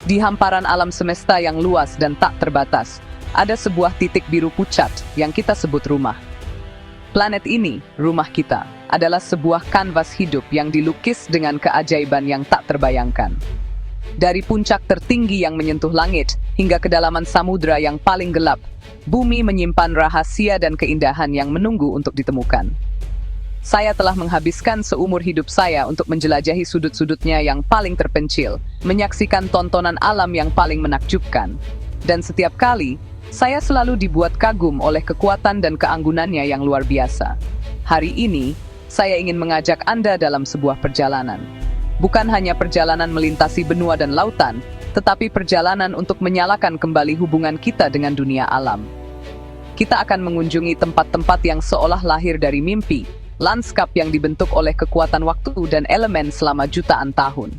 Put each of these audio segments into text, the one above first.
Di hamparan alam semesta yang luas dan tak terbatas, ada sebuah titik biru pucat yang kita sebut rumah. Planet ini, rumah kita, adalah sebuah kanvas hidup yang dilukis dengan keajaiban yang tak terbayangkan. Dari puncak tertinggi yang menyentuh langit hingga kedalaman samudra yang paling gelap, bumi menyimpan rahasia dan keindahan yang menunggu untuk ditemukan. Saya telah menghabiskan seumur hidup saya untuk menjelajahi sudut-sudutnya yang paling terpencil, menyaksikan tontonan alam yang paling menakjubkan. Dan setiap kali, saya selalu dibuat kagum oleh kekuatan dan keanggunannya yang luar biasa. Hari ini, saya ingin mengajak Anda dalam sebuah perjalanan. Bukan hanya perjalanan melintasi benua dan lautan, tetapi perjalanan untuk menyalakan kembali hubungan kita dengan dunia alam. Kita akan mengunjungi tempat-tempat yang seolah lahir dari mimpi, lanskap yang dibentuk oleh kekuatan waktu dan elemen selama jutaan tahun.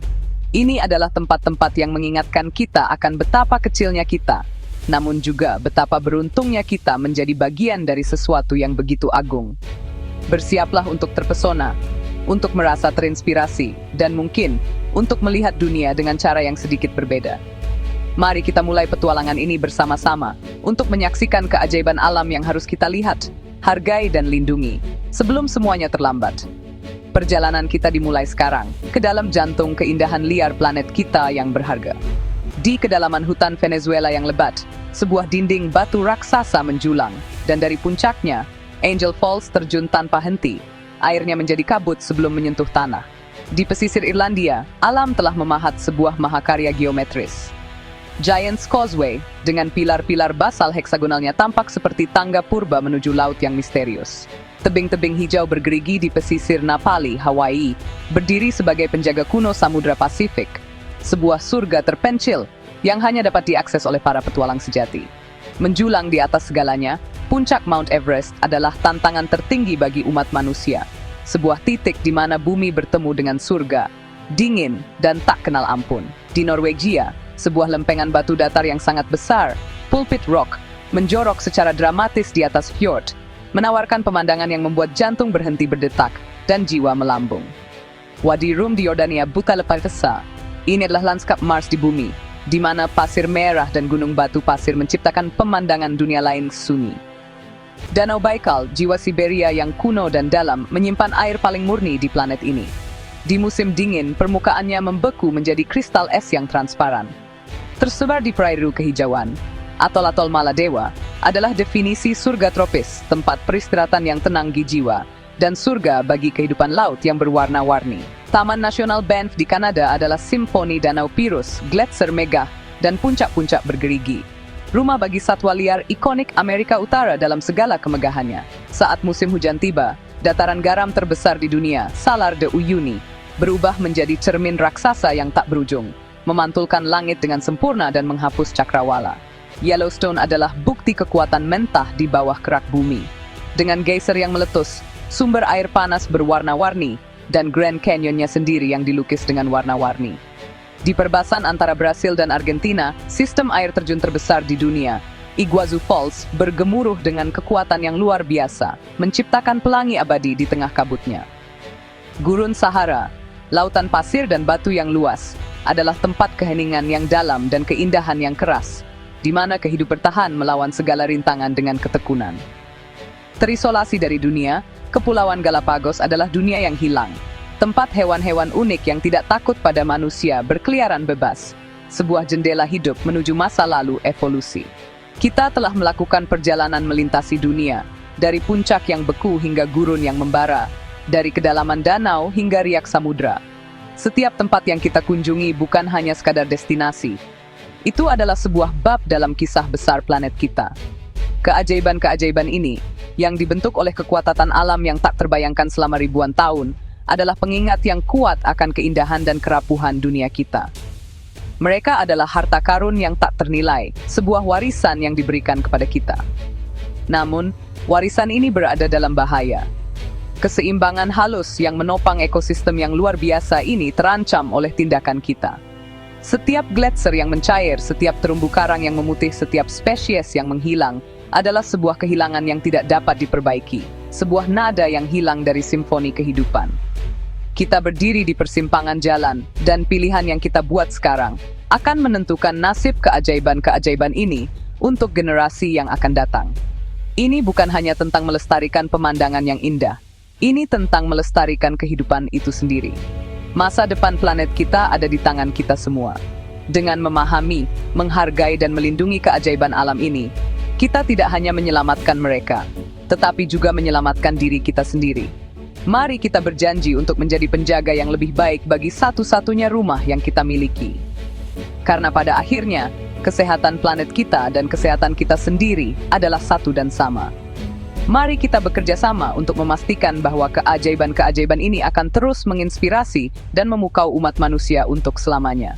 Ini adalah tempat-tempat yang mengingatkan kita akan betapa kecilnya kita, namun juga betapa beruntungnya kita menjadi bagian dari sesuatu yang begitu agung. Bersiaplah untuk terpesona, untuk merasa terinspirasi, dan mungkin untuk melihat dunia dengan cara yang sedikit berbeda. Mari kita mulai petualangan ini bersama-sama untuk menyaksikan keajaiban alam yang harus kita lihat, hargai dan lindungi, sebelum semuanya terlambat. Perjalanan kita dimulai sekarang, ke dalam jantung keindahan liar planet kita yang berharga. Di kedalaman hutan Venezuela yang lebat, sebuah dinding batu raksasa menjulang, dan dari puncaknya, Angel Falls terjun tanpa henti. Airnya menjadi kabut sebelum menyentuh tanah. Di pesisir Irlandia, alam telah memahat sebuah mahakarya geometris. Giant's Causeway, dengan pilar-pilar basal heksagonalnya tampak seperti tangga purba menuju laut yang misterius. Tebing-tebing hijau bergerigi di pesisir Napali, Hawaii, berdiri sebagai penjaga kuno Samudra Pasifik. Sebuah surga terpencil yang hanya dapat diakses oleh para petualang sejati. Menjulang di atas segalanya, puncak Mount Everest adalah tantangan tertinggi bagi umat manusia. Sebuah titik di mana bumi bertemu dengan surga, dingin dan tak kenal ampun. Di Norwegia, sebuah lempengan batu datar yang sangat besar, Pulpit Rock, menjorok secara dramatis di atas fjord, menawarkan pemandangan yang membuat jantung berhenti berdetak dan jiwa melambung. Wadi Rum di Yordania buta lepasasa. Ini adalah lanskap Mars di bumi, di mana pasir merah dan gunung batu pasir menciptakan pemandangan dunia lain sunyi. Danau Baikal, jiwa Siberia yang kuno dan dalam, menyimpan air paling murni di planet ini. Di musim dingin, permukaannya membeku menjadi kristal es yang transparan. Tersebar di perairan kehijauan, atol-atol Maladewa adalah definisi surga tropis, tempat peristirahatan yang tenang di jiwa, dan surga bagi kehidupan laut yang berwarna-warni. Taman Nasional Banff di Kanada adalah simfoni danau Pirus, gletser megah, dan puncak-puncak bergerigi. Rumah bagi satwa liar ikonik Amerika Utara dalam segala kemegahannya. Saat musim hujan tiba, dataran garam terbesar di dunia, Salar de Uyuni, berubah menjadi cermin raksasa yang tak berujung, memantulkan langit dengan sempurna dan menghapus cakrawala. Yellowstone adalah bukti kekuatan mentah di bawah kerak bumi. Dengan geyser yang meletus, sumber air panas berwarna-warni, dan Grand Canyonnya sendiri yang dilukis dengan warna-warni. Di perbatasan antara Brasil dan Argentina, sistem air terjun terbesar di dunia, Iguazu Falls, bergemuruh dengan kekuatan yang luar biasa, menciptakan pelangi abadi di tengah kabutnya. Gurun Sahara, lautan pasir dan batu yang luas, adalah tempat keheningan yang dalam dan keindahan yang keras, di mana kehidupan bertahan melawan segala rintangan dengan ketekunan. Terisolasi dari dunia, Kepulauan Galapagos adalah dunia yang hilang. Tempat hewan-hewan unik yang tidak takut pada manusia berkeliaran bebas. Sebuah jendela hidup menuju masa lalu evolusi. Kita telah melakukan perjalanan melintasi dunia, dari puncak yang beku hingga gurun yang membara, dari kedalaman danau hingga riak samudra. Setiap tempat yang kita kunjungi bukan hanya sekadar destinasi. Itu adalah sebuah bab dalam kisah besar planet kita. Keajaiban-keajaiban ini, yang dibentuk oleh kekuatan alam yang tak terbayangkan selama ribuan tahun, adalah pengingat yang kuat akan keindahan dan kerapuhan dunia kita. Mereka adalah harta karun yang tak ternilai, sebuah warisan yang diberikan kepada kita. Namun, warisan ini berada dalam bahaya. Keseimbangan halus yang menopang ekosistem yang luar biasa ini terancam oleh tindakan kita. Setiap gletser yang mencair, setiap terumbu karang yang memutih, setiap spesies yang menghilang, adalah sebuah kehilangan yang tidak dapat diperbaiki, sebuah nada yang hilang dari simfoni kehidupan. Kita berdiri di persimpangan jalan, dan pilihan yang kita buat sekarang akan menentukan nasib keajaiban-keajaiban ini untuk generasi yang akan datang. Ini bukan hanya tentang melestarikan pemandangan yang indah. Ini tentang melestarikan kehidupan itu sendiri. Masa depan planet kita ada di tangan kita semua. Dengan memahami, menghargai dan melindungi keajaiban alam ini, kita tidak hanya menyelamatkan mereka, tetapi juga menyelamatkan diri kita sendiri. Mari kita berjanji untuk menjadi penjaga yang lebih baik bagi satu-satunya rumah yang kita miliki. Karena pada akhirnya, kesehatan planet kita dan kesehatan kita sendiri adalah satu dan sama. Mari kita bekerja sama untuk memastikan bahwa keajaiban-keajaiban ini akan terus menginspirasi dan memukau umat manusia untuk selamanya.